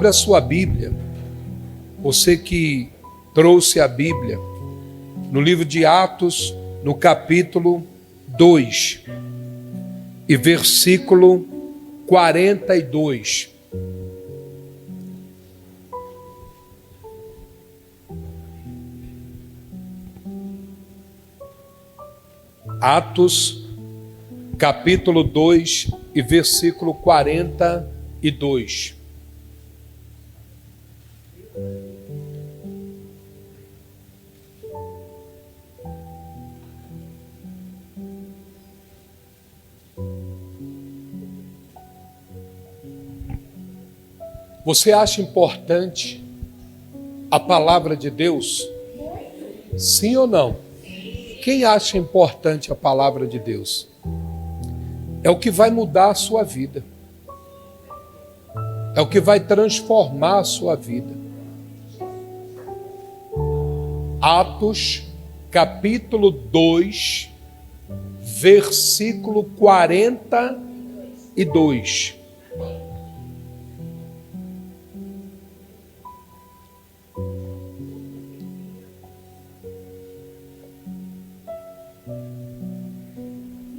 Abra a sua Bíblia, você que trouxe a Bíblia, no livro de Atos, no capítulo 2, e versículo 42. Atos, capítulo 2 e versículo 42. Você acha importante a palavra de Deus? Sim ou não? Quem acha importante a palavra de Deus? É o que vai mudar a sua vida. É o que vai transformar a sua vida. Atos, capítulo 2, versículo 42.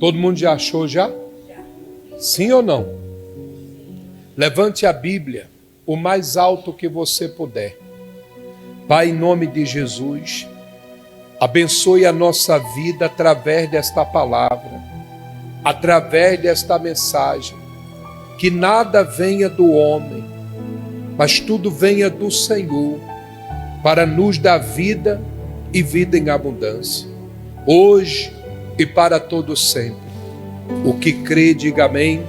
Todo mundo já achou já? Sim ou não? Levante a Bíblia o mais alto que você puder. Pai, em nome de Jesus, abençoe a nossa vida através desta palavra, através desta mensagem. Que nada venha do homem, mas tudo venha do Senhor, para nos dar vida e vida em abundância, hoje e para todo sempre. O que crê, diga amém.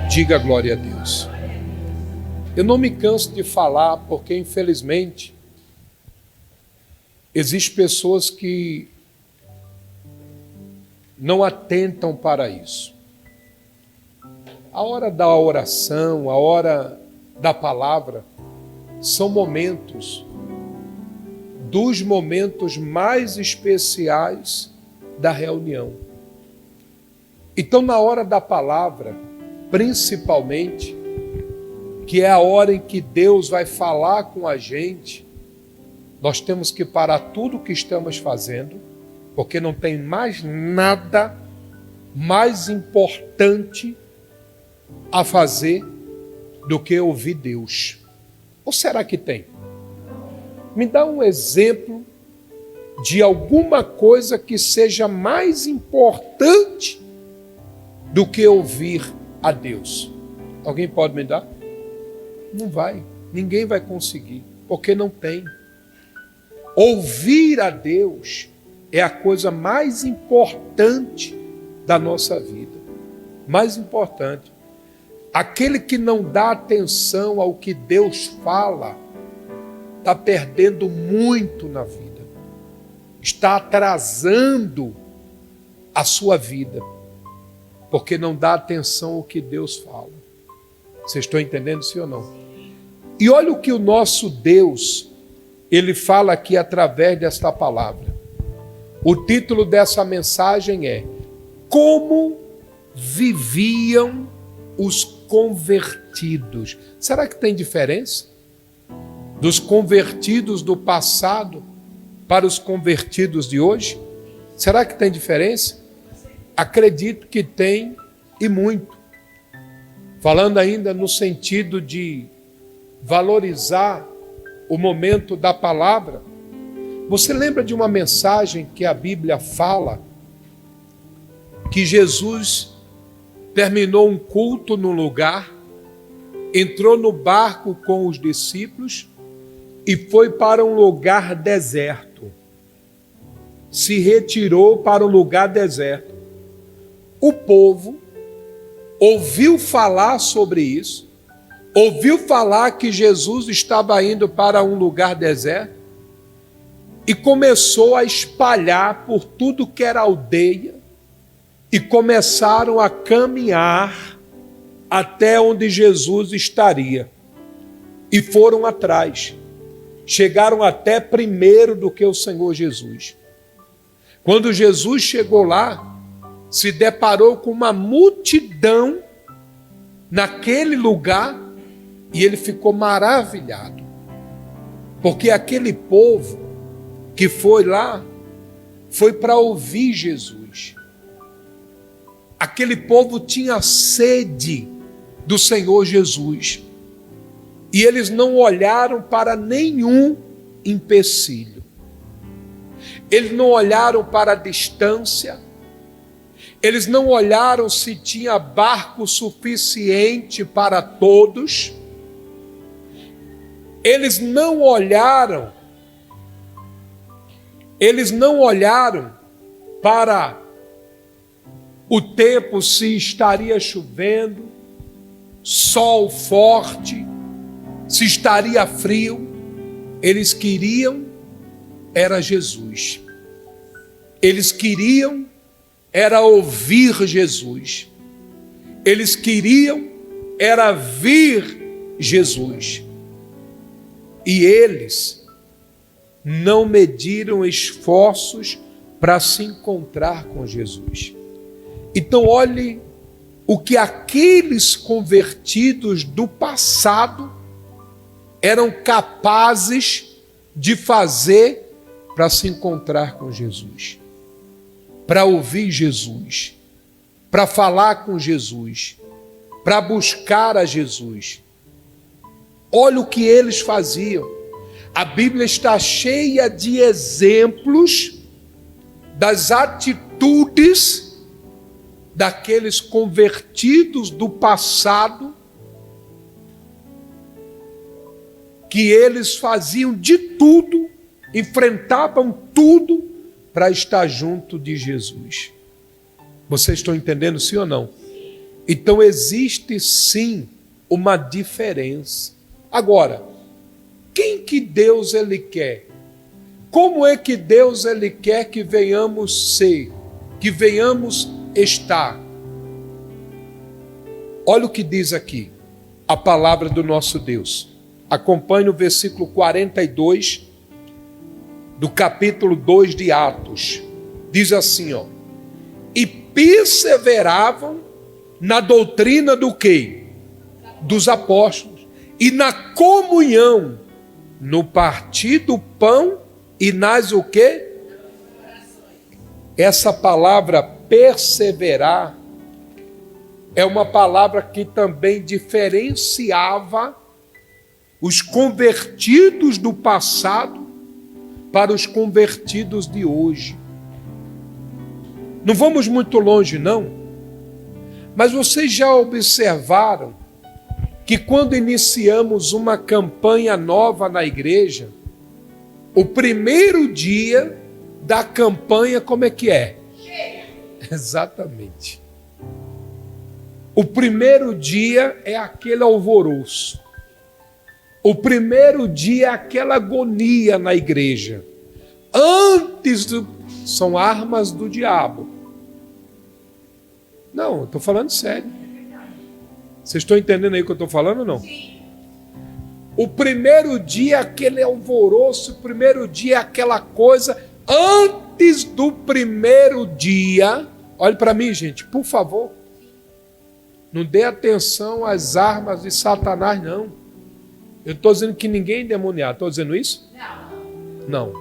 Diga glória a Deus. Eu não me canso de falar, porque infelizmente existem pessoas que não atentam para isso. A hora da oração, a hora da palavra, são momentos, dos momentos mais especiais da reunião. Então, na hora da palavra, principalmente, que é a hora em que Deus vai falar com a gente, nós temos que parar tudo o que estamos fazendo, porque não tem mais nada mais importante a fazer do que ouvir Deus. Ou será que tem? Me dá um exemplo de alguma coisa que seja mais importante do que ouvir a Deus. Alguém pode me dar? Não vai, ninguém vai conseguir, porque não tem. Ouvir a Deus é a coisa mais importante da nossa vida. Mais importante. Aquele que não dá atenção ao que Deus fala, está perdendo muito na vida. Está atrasando a sua vida, porque não dá atenção ao que Deus fala. Vocês estão entendendo, sim ou não? E olha o que o nosso Deus, Ele fala aqui através desta palavra. O título dessa mensagem é: Como viviam os convertidos? Será que tem diferença dos convertidos do passado para os convertidos de hoje? Será que tem diferença? Acredito que tem, e muito. Falando ainda no sentido de valorizar o momento da palavra, você lembra de uma mensagem que a Bíblia fala que Jesus terminou um culto num lugar, entrou no barco com os discípulos e foi para um lugar deserto. Se retirou para um lugar deserto. O povo ouviu falar sobre isso, ouviu falar que Jesus estava indo para um lugar deserto e começou a espalhar por tudo que era aldeia e começaram a caminhar até onde Jesus estaria. E foram atrás. Chegaram até primeiro do que o Senhor Jesus. Quando Jesus chegou lá, se deparou com uma multidão naquele lugar E ele ficou maravilhado, porque aquele povo que foi lá, foi para ouvir Jesus. Aquele povo tinha sede do Senhor Jesus. E eles não olharam para nenhum empecilho. Eles não olharam para a distância. Eles não olharam se tinha barco suficiente para todos. Eles não olharam para o tempo, se estaria chovendo, sol forte, se estaria frio. Eles queriam era Jesus. Eles queriam era ouvir Jesus. Eles queriam era vir Jesus. E eles não mediram esforços para se encontrar com Jesus. Então olhe o que aqueles convertidos do passado eram capazes de fazer para se encontrar com Jesus, para ouvir Jesus, para falar com Jesus, para buscar a Jesus. Olha o que eles faziam. A Bíblia está cheia de exemplos das atitudes daqueles convertidos do passado, que eles faziam de tudo, enfrentavam tudo para estar junto de Jesus. Vocês estão entendendo, sim ou não? Então existe sim uma diferença. Agora, quem que Deus ele quer? Como é que Deus ele quer que venhamos ser, que venhamos estar? Olha o que diz aqui a palavra do nosso Deus. Acompanhe o versículo 42 do capítulo 2 de Atos. Diz assim, ó: e perseveravam na doutrina do quê? Dos apóstolos, e na comunhão, no partir do pão e nas o quê? Essa palavra perseverar é uma palavra que também diferenciava os convertidos do passado para os convertidos de hoje. Não vamos muito longe, não, mas vocês já observaram que quando iniciamos uma campanha nova na igreja, o primeiro dia da campanha, como é que é? Exatamente. O primeiro dia é aquele alvoroço. O primeiro dia é aquela agonia na igreja. São armas do diabo. Não, eu estou falando sério. Vocês estão entendendo aí o que eu estou falando ou não? Sim. O primeiro dia é aquele alvoroço, o primeiro dia é aquela coisa. Antes do primeiro dia, olhe para mim, gente, por favor. Não dê atenção às armas de Satanás, não. Eu estou dizendo que ninguém é endemoniado. Estou dizendo isso? Não.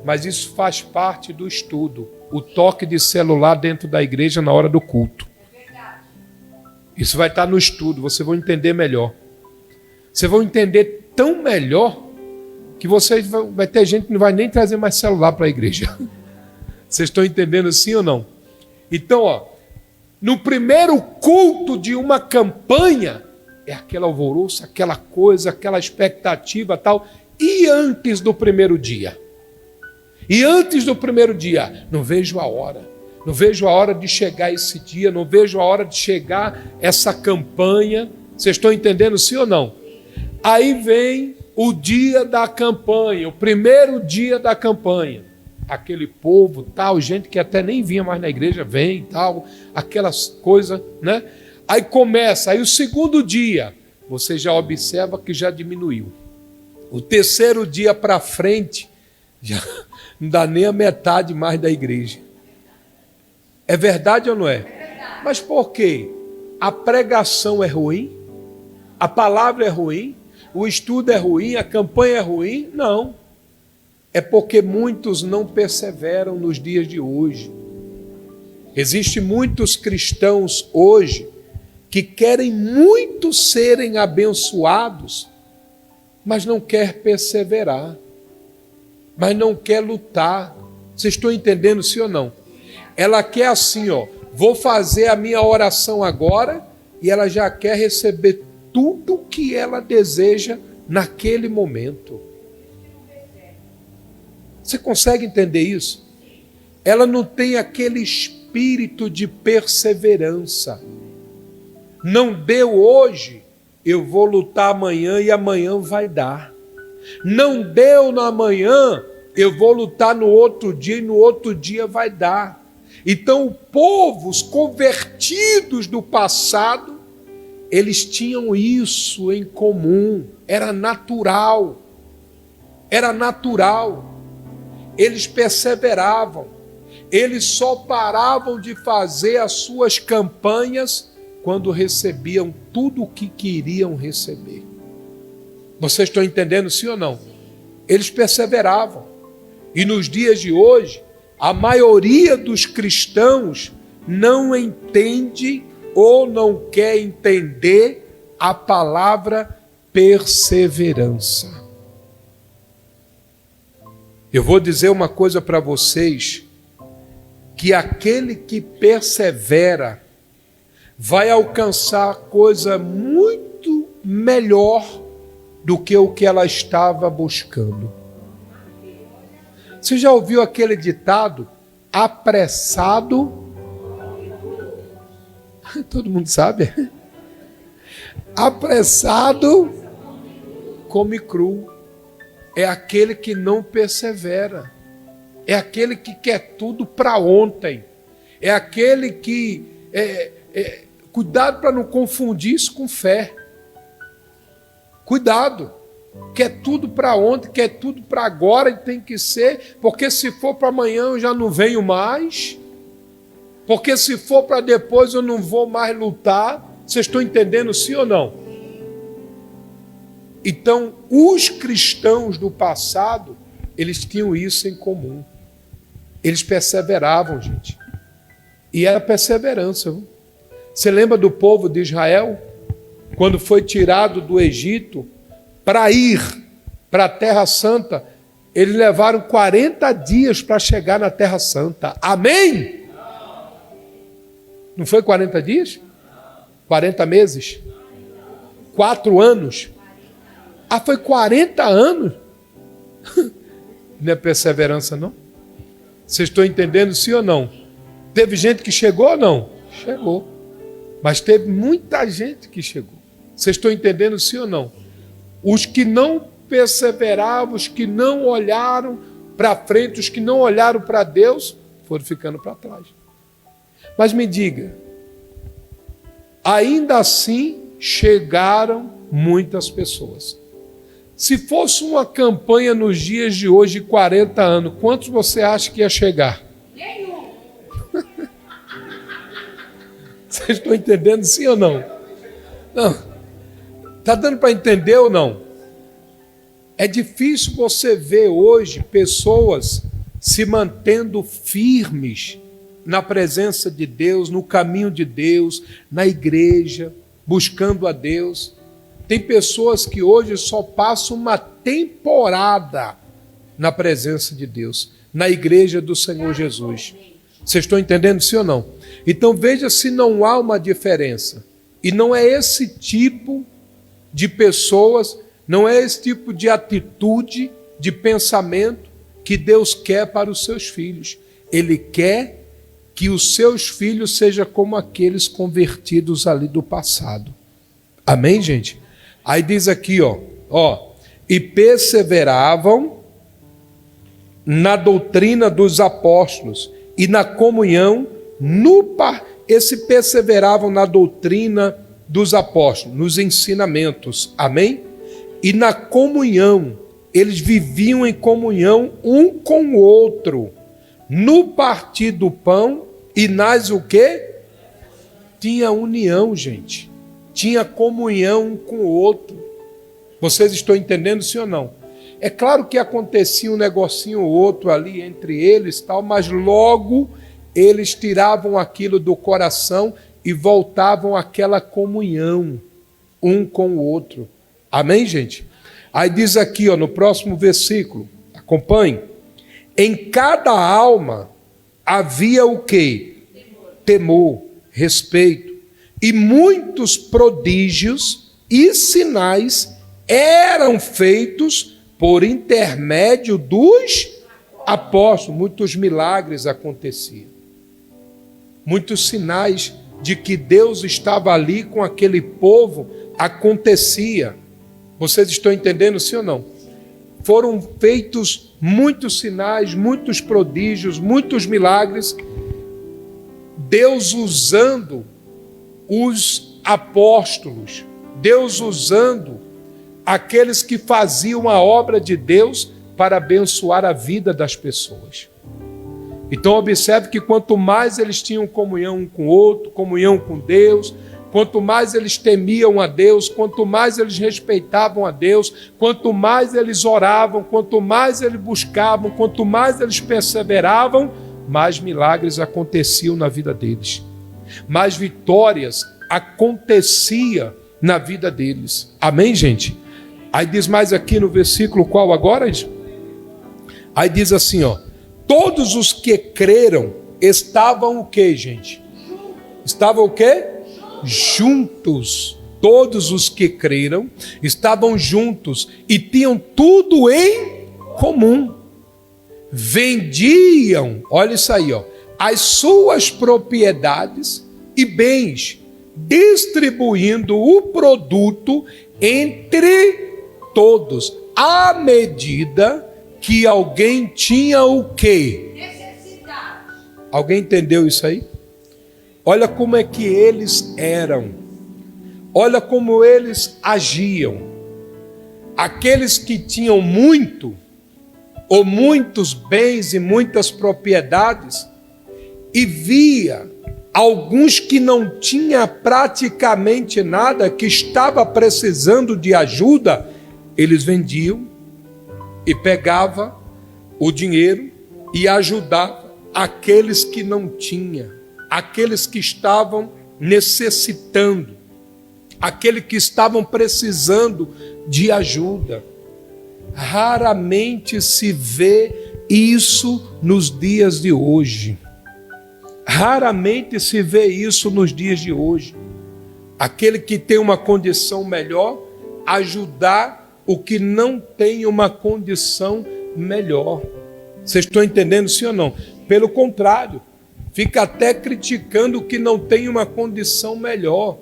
Mas isso faz parte do estudo. O toque de celular dentro da igreja na hora do culto. Isso vai estar no estudo. Vocês vão entender melhor. Vocês vão entender tão melhor que vocês vai ter gente que não vai nem trazer mais celular para a igreja. Vocês estão entendendo assim ou não? Então, ó, no primeiro culto de uma campanha, é aquele alvoroço, aquela coisa, aquela expectativa tal. E antes do primeiro dia? E antes do primeiro dia? Não vejo a hora. Não vejo a hora de chegar esse dia. Não vejo a hora de chegar essa campanha. Vocês estão entendendo sim ou não? Aí vem o dia da campanha, o primeiro dia da campanha. Aquele povo, tal, gente que até nem vinha mais na igreja, vem, tal, aquelas coisas, né? Aí começa, aí o segundo dia, você já observa que já diminuiu. O terceiro dia para frente, já não dá nem a metade mais da igreja. É verdade ou não é? É verdade. Mas por quê? A pregação é ruim? A palavra é ruim, o estudo é ruim, a campanha é ruim? Não. É porque muitos não perseveram nos dias de hoje. Existem muitos cristãos hoje que querem muito serem abençoados, mas não quer perseverar, mas não quer lutar. Vocês estão entendendo, sim ou não? Ela quer assim, vou fazer a minha oração agora, e ela já quer receber tudo que ela deseja naquele momento. Você consegue entender isso? Ela não tem aquele espírito de perseverança. Não deu hoje, eu vou lutar amanhã e amanhã vai dar. Não deu na manhã, eu vou lutar no outro dia e no outro dia vai dar. Então, os povos convertidos do passado, eles tinham isso em comum, era natural. Era natural. Eles perseveravam. Eles só paravam de fazer as suas campanhas quando recebiam tudo o que queriam receber. Vocês estão entendendo, sim ou não? Eles perseveravam. E nos dias de hoje, a maioria dos cristãos não entende ou não quer entender a palavra perseverança. Eu vou dizer uma coisa para vocês, que aquele que persevera vai alcançar coisa muito melhor do que o que ela estava buscando. Você já ouviu aquele ditado? Apressado. Todo mundo sabe? Apressado come cru. É aquele que não persevera. É aquele que quer tudo para ontem. É aquele que... cuidado para não confundir isso com fé. Cuidado. Quer tudo para ontem, quer tudo para agora, e tem que ser, porque se for para amanhã eu já não venho mais, porque se for para depois eu não vou mais lutar. Vocês estão entendendo, sim ou não? Então, os cristãos do passado, eles tinham isso em comum. Eles perseveravam, gente. E era perseverança. Viu? Você lembra do povo de Israel? Quando foi tirado do Egito, para ir para a Terra Santa, eles levaram 40 dias para chegar na Terra Santa. Amém? Não foi 40 dias? 40 meses? 4 anos? Ah, foi 40 anos? Não é perseverança, não? Vocês estão entendendo, sim ou não? Teve gente que chegou ou não? Chegou. Mas teve muita gente que chegou. Vocês estão entendendo, sim ou não? Os que não perseveravam, os que não olharam para frente, os que não olharam para Deus, foram ficando para trás. Mas me diga, ainda assim chegaram muitas pessoas. Se fosse uma campanha nos dias de hoje, de 40 anos, quantos você acha que ia chegar? Nenhum. Vocês estão entendendo, sim ou não? Não. Está dando para entender ou não? É difícil você ver hoje pessoas se mantendo firmes na presença de Deus, no caminho de Deus, na igreja, buscando a Deus. Tem pessoas que hoje só passam uma temporada na presença de Deus, na igreja do Senhor Jesus. Vocês estão entendendo, sim ou não? Então veja se não há uma diferença. E não é esse tipo de pessoas, não é esse tipo de atitude, de pensamento que Deus quer para os seus filhos. Ele quer que os seus filhos sejam como aqueles convertidos ali do passado. Amém, gente? Aí diz aqui, e perseveravam na doutrina dos apóstolos e na comunhão, esse perseveravam na doutrina dos apóstolos, nos ensinamentos, amém? E na comunhão, eles viviam em comunhão um com o outro, no partir do pão e nas o quê? Tinha união, gente. tinha comunhão um com o outro. Vocês estão entendendo, sim ou não? É claro que acontecia um negocinho ou outro ali entre eles, tal, mas logo eles tiravam aquilo do coração e voltavam àquela comunhão um com o outro. Amém, gente? Aí diz aqui, no próximo versículo, acompanhe. Em cada alma havia o quê? Temor, respeito. E muitos prodígios e sinais eram feitos por intermédio dos apóstolos. Muitos milagres aconteciam. Muitos sinais de que Deus estava ali com aquele povo acontecia. Vocês estão entendendo, sim ou não? Foram feitos muitos sinais, muitos prodígios, muitos milagres. Deus usando os apóstolos, Deus usando aqueles que faziam a obra de Deus para abençoar a vida das pessoas. Então observe que quanto mais eles tinham comunhão um com o outro, comunhão com Deus, quanto mais eles temiam a Deus, quanto mais eles respeitavam a Deus, quanto mais eles oravam, quanto mais eles buscavam, quanto mais eles perseveravam, mais milagres aconteciam na vida deles. Mais vitórias aconteciam na vida deles. Amém, gente? Aí diz mais aqui no versículo qual agora? Aí diz assim, todos os que creram estavam o quê, gente? Estavam o quê? Juntos. Todos os que creram estavam juntos e tinham tudo em comum. Vendiam, olha isso aí, as suas propriedades e bens, distribuindo o produto entre todos, à medida que alguém tinha o quê? Necessidade. Alguém entendeu isso aí? Olha como é que eles eram. Olha como eles agiam. Aqueles que tinham muito, ou muitos bens e muitas propriedades, e via alguns que não tinham praticamente nada, que estava precisando de ajuda, eles vendiam e pegava o dinheiro e ajudava aqueles que não tinham, aqueles que estavam necessitando, aqueles que estavam precisando de ajuda. Raramente se vê isso nos dias de hoje. Raramente se vê isso nos dias de hoje. Aquele que tem uma condição melhor, ajudar o que não tem uma condição melhor. Vocês estão entendendo, sim ou não? Pelo contrário, fica até criticando o que não tem uma condição melhor.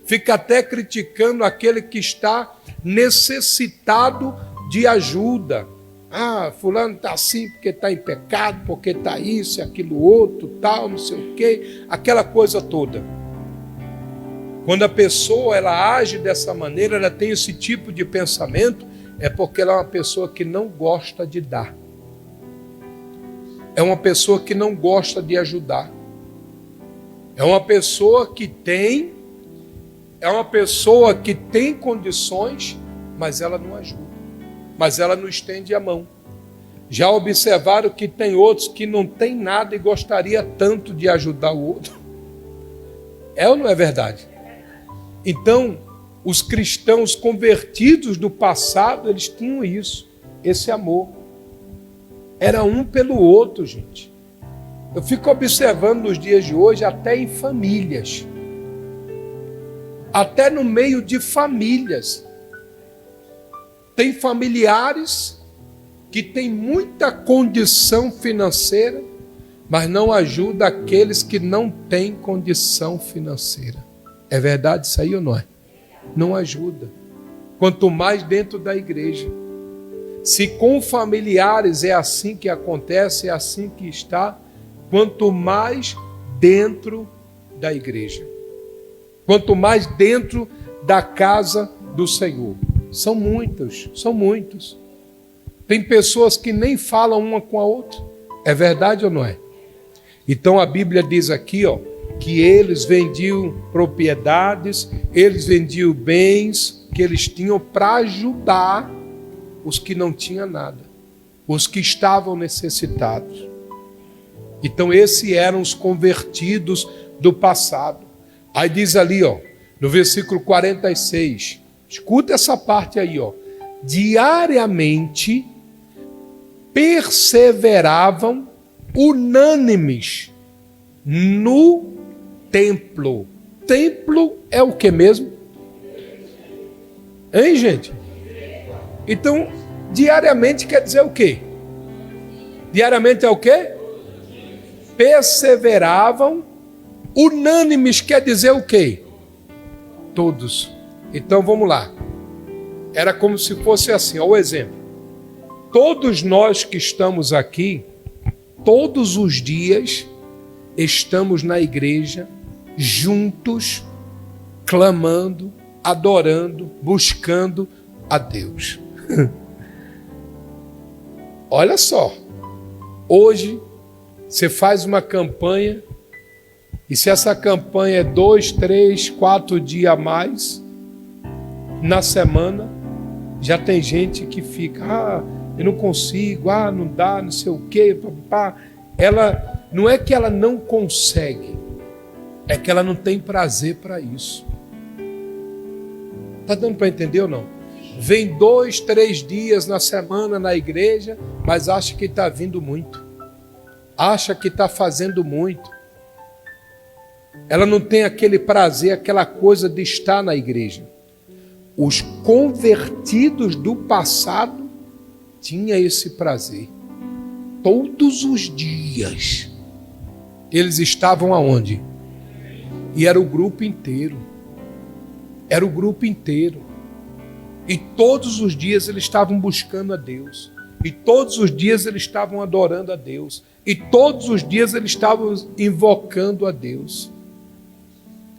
Fica até criticando aquele que está necessitado de ajuda. Fulano está assim porque está em pecado, porque está isso e aquilo outro, tal, não sei o quê, aquela coisa toda. Quando a pessoa ela age dessa maneira, ela tem esse tipo de pensamento, é porque ela é uma pessoa que não gosta de dar. É uma pessoa que não gosta de ajudar. É uma pessoa que tem condições, mas ela não ajuda. Mas ela não estende a mão. Já observaram que tem outros que não tem nada e gostaria tanto de ajudar o outro? É ou não é verdade? Então, os cristãos convertidos do passado, eles tinham isso, esse amor. Era um pelo outro, gente. Eu fico observando nos dias de hoje, até em famílias. Até no meio de famílias. Tem familiares que têm muita condição financeira, mas não ajuda aqueles que não têm condição financeira. É verdade isso aí ou não é? Não ajuda. Quanto mais dentro da igreja. Se com familiares é assim que acontece, é assim que está, quanto mais dentro da igreja. Quanto mais dentro da casa do Senhor. São muitos. Tem pessoas que nem falam uma com a outra. É verdade ou não é? Então a Bíblia diz aqui, que eles vendiam propriedades, eles vendiam bens que eles tinham para ajudar os que não tinham nada, os que estavam necessitados. Então esses eram os convertidos do passado. Aí diz ali, ó, no versículo 46, escuta essa parte aí, ó. Diariamente perseveravam unânimes no templo. Templo é o que mesmo? Hein, gente? Então, diariamente quer dizer o quê? Diariamente é o quê? Perseveravam unânimes quer dizer o quê? Todos. Então vamos lá. Era como se fosse assim, ó, o exemplo. Todos nós que estamos aqui, todos os dias, estamos na igreja, juntos, clamando, adorando, buscando a Deus. Olha só, hoje você faz uma campanha, e se essa campanha é 2, 3, 4 dias a mais, na semana, já tem gente que fica, eu não consigo, não dá, não sei o quê, papá. Ela, não é que ela não consegue, é que ela não tem prazer para isso. Está dando para entender ou não? Vem 2, 3 dias na semana na igreja, mas acha que está vindo muito. Acha que está fazendo muito. Ela não tem aquele prazer, aquela coisa de estar na igreja. Os convertidos do passado tinham esse prazer. Todos os dias eles estavam aonde? E era o grupo inteiro. Era o grupo inteiro. E todos os dias eles estavam buscando a Deus. E todos os dias eles estavam adorando a Deus. E todos os dias eles estavam invocando a Deus.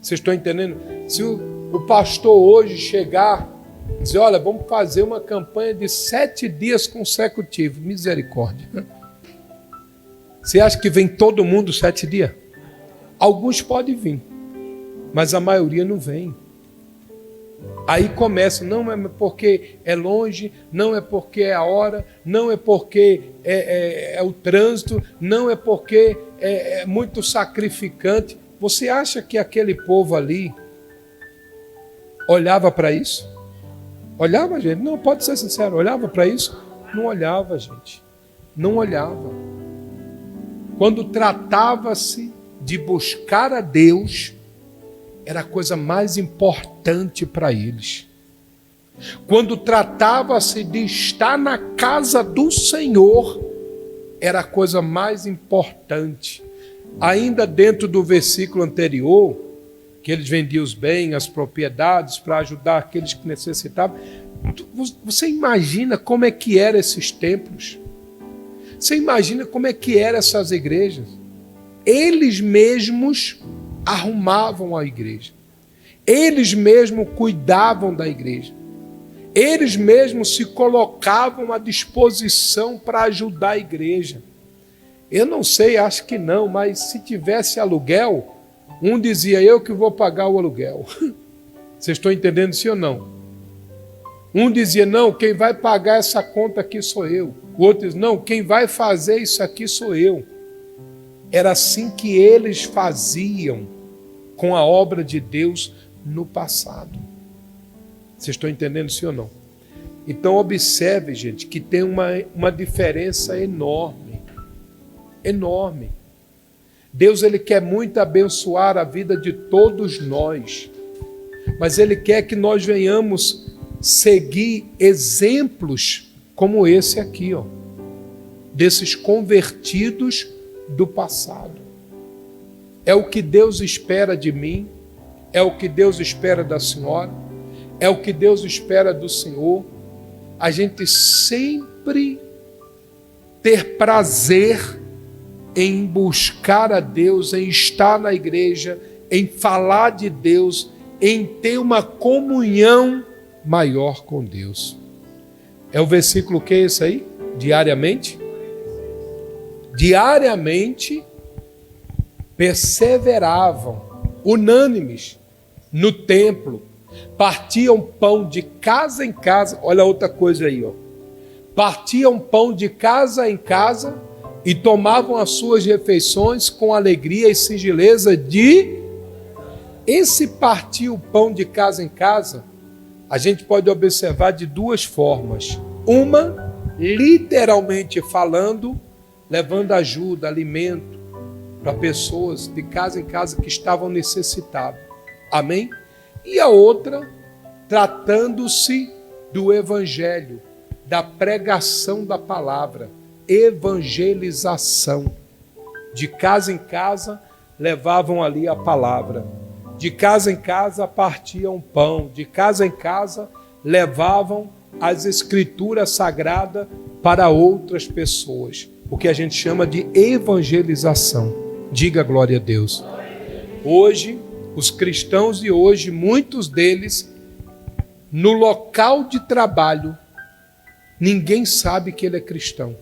Vocês estão entendendo? Se o pastor hoje chegar e dizer, olha, vamos fazer uma campanha de 7 dias consecutivos. Misericórdia. Você acha que vem todo mundo 7 dias? Alguns podem vir, mas a maioria não vem. Aí começa, não é porque é longe, não é porque é a hora, não é porque é o trânsito, não é porque é muito sacrificante. Você acha que aquele povo ali olhava para isso? Olhava, gente? Não, pode ser sincero, olhava para isso? Não olhava, gente. Não olhava. Quando tratava-se de buscar a Deus, era a coisa mais importante para eles. Quando tratava-se de estar na casa do Senhor, era a coisa mais importante. Ainda dentro do versículo anterior, que eles vendiam os bens, as propriedades, para ajudar aqueles que necessitavam. Você imagina como é que eram esses templos? Você imagina como é que eram essas igrejas? Eles mesmos arrumavam a igreja. Eles mesmos cuidavam da igreja. Eles mesmos se colocavam à disposição para ajudar a igreja. Eu não sei, acho que não, mas se tivesse aluguel, um dizia, eu que vou pagar o aluguel. Vocês estão entendendo sim ou não? Um dizia, não, quem vai pagar essa conta aqui sou eu. O outro diz, não, quem vai fazer isso aqui sou eu. Era assim que eles faziam com a obra de Deus no passado. Vocês estão entendendo sim ou não? Então observe, gente, que tem uma diferença enorme. Enorme. Deus, ele quer muito abençoar a vida de todos nós, mas ele quer que nós venhamos seguir exemplos como esse aqui, ó, desses convertidos do passado. É o que Deus espera de mim, é o que Deus espera da senhora, é o que Deus espera do Senhor. A gente sempre ter prazer em buscar a Deus, em estar na igreja, em falar de Deus, em ter uma comunhão maior com Deus. É o versículo que é esse aí? Diariamente? Diariamente perseveravam, unânimes, no templo, partiam pão de casa em casa. Olha outra coisa aí, ó. Partiam pão de casa em casa e tomavam as suas refeições com alegria e singeleza de... Esse partir o pão de casa em casa, a gente pode observar de duas formas. Uma, literalmente falando, levando ajuda, alimento para pessoas de casa em casa que estavam necessitadas. Amém? E a outra, tratando-se do evangelho, da pregação da palavra, evangelização. De casa em casa, levavam ali a palavra. De casa em casa, partiam pão. De casa em casa, levavam as escrituras sagradas para outras pessoas. O que a gente chama de evangelização. Diga glória a Deus. Hoje, os cristãos de hoje, muitos deles, no local de trabalho, ninguém sabe que ele é cristão.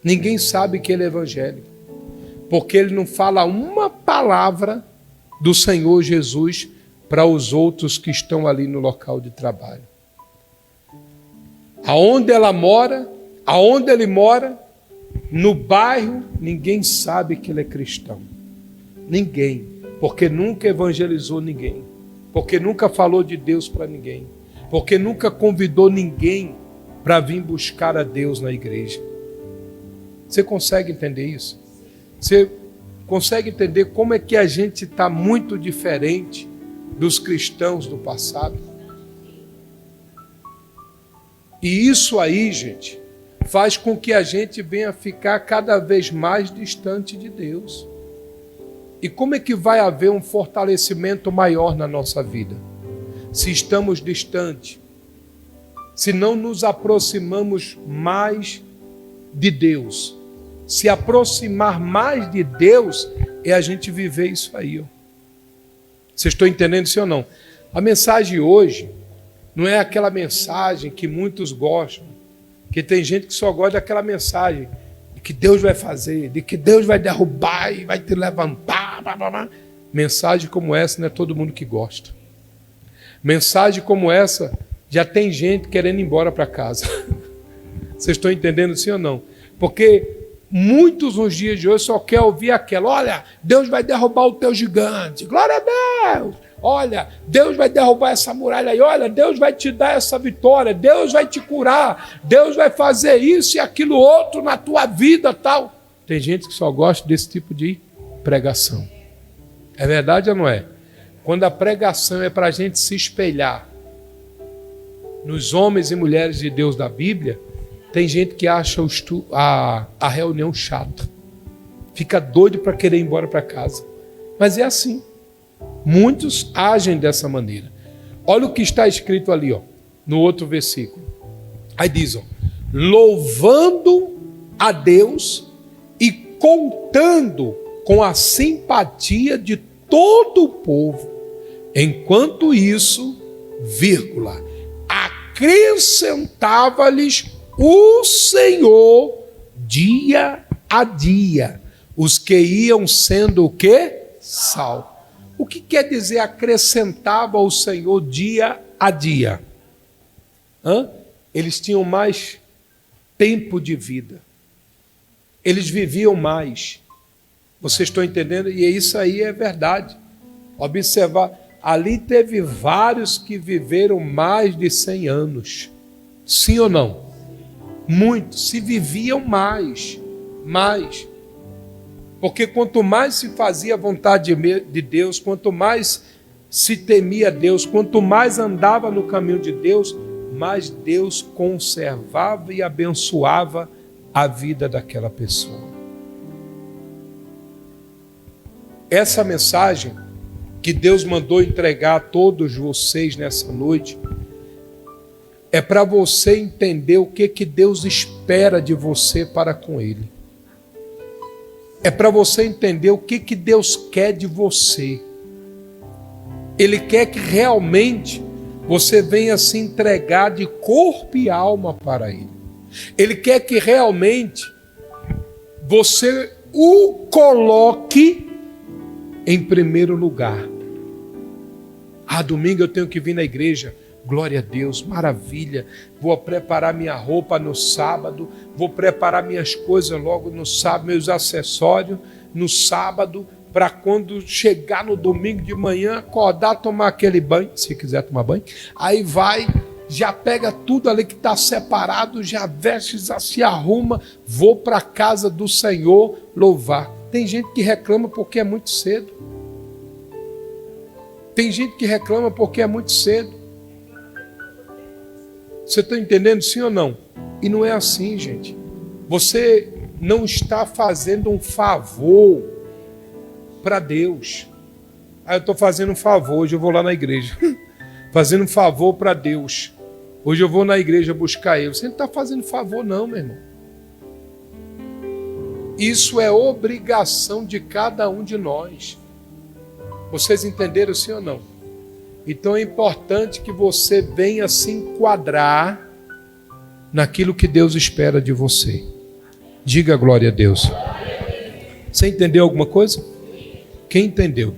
Ninguém sabe que ele é evangélico. Porque ele não fala uma palavra do Senhor Jesus para os outros que estão ali no local de trabalho. Aonde ela mora, aonde ele mora, no bairro, ninguém sabe que ele é cristão. Ninguém. Porque nunca evangelizou ninguém. Porque nunca falou de Deus para ninguém. Porque nunca convidou ninguém para vir buscar a Deus na igreja. Você consegue entender isso? Você consegue entender como é que a gente está muito diferente dos cristãos do passado? E isso aí, gente, faz com que a gente venha ficar cada vez mais distante de Deus. E como é que vai haver um fortalecimento maior na nossa vida? Se estamos distantes, se não nos aproximamos mais de Deus. Se aproximar mais de Deus é a gente viver isso aí. Ó. Vocês estão entendendo isso ou não? A mensagem hoje não é aquela mensagem que muitos gostam, que tem gente que só gosta daquela mensagem de que Deus vai fazer, de que Deus vai derrubar e vai te levantar. Blá, blá, blá. Mensagem como essa não é todo mundo que gosta. Mensagem como essa já tem gente querendo ir embora para casa. Vocês estão entendendo sim ou não? Porque muitos nos dias de hoje só querem ouvir aquela: olha, Deus vai derrubar o teu gigante, glória a Deus. Olha, Deus vai derrubar essa muralha aí. Olha, Deus vai te dar essa vitória. Deus vai te curar. Deus vai fazer isso e aquilo outro na tua vida, tal. Tem gente que só gosta desse tipo de pregação. É verdade ou não é? Quando a pregação é para a gente se espelhar nos homens e mulheres de Deus da Bíblia, tem gente que acha a reunião chata. Fica doido para querer ir embora para casa. Mas é assim. Muitos agem dessa maneira. Olha o que está escrito ali, ó, no outro versículo. Aí diz, ó, louvando a Deus e contando com a simpatia de todo o povo. Enquanto isso, vírgula, acrescentava-lhes o Senhor dia a dia os que iam sendo o quê? Salvos. O que quer dizer acrescentava o Senhor dia a dia? Eles tinham mais tempo de vida. Eles viviam mais. Vocês estão entendendo? E isso aí é verdade. Observar, ali teve vários que viveram mais de 100 anos. Sim ou não? Muitos se viviam mais. Porque quanto mais se fazia a vontade de Deus, quanto mais se temia Deus, quanto mais andava no caminho de Deus, mais Deus conservava e abençoava a vida daquela pessoa. Essa mensagem que Deus mandou entregar a todos vocês nessa noite é para você entender o que Deus espera de você para com Ele. É para você entender o que Deus quer de você. Ele quer que realmente você venha se entregar de corpo e alma para Ele. Ele quer que realmente você o coloque em primeiro lugar. Domingo eu tenho que vir na igreja. Glória a Deus, maravilha. Vou preparar minha roupa no sábado, vou preparar minhas coisas logo no sábado, meus acessórios no sábado, para quando chegar no domingo de manhã, acordar, tomar aquele banho, se quiser tomar banho, aí vai, já pega tudo ali que está separado, já veste, já se arruma, vou para a casa do Senhor louvar. Tem gente que reclama porque é muito cedo. Tem gente que reclama porque é muito cedo. Você está entendendo, sim ou não? E não é assim, gente. Você não está fazendo um favor para Deus. Eu estou fazendo um favor, hoje eu vou lá na igreja. Fazendo um favor para Deus. Hoje eu vou na igreja buscar Ele. Você não está fazendo favor não, meu irmão. Isso é obrigação de cada um de nós. Vocês entenderam, sim ou não? Então é importante que você venha se enquadrar naquilo que Deus espera de você. Diga glória a Deus. Você entendeu alguma coisa? Quem entendeu?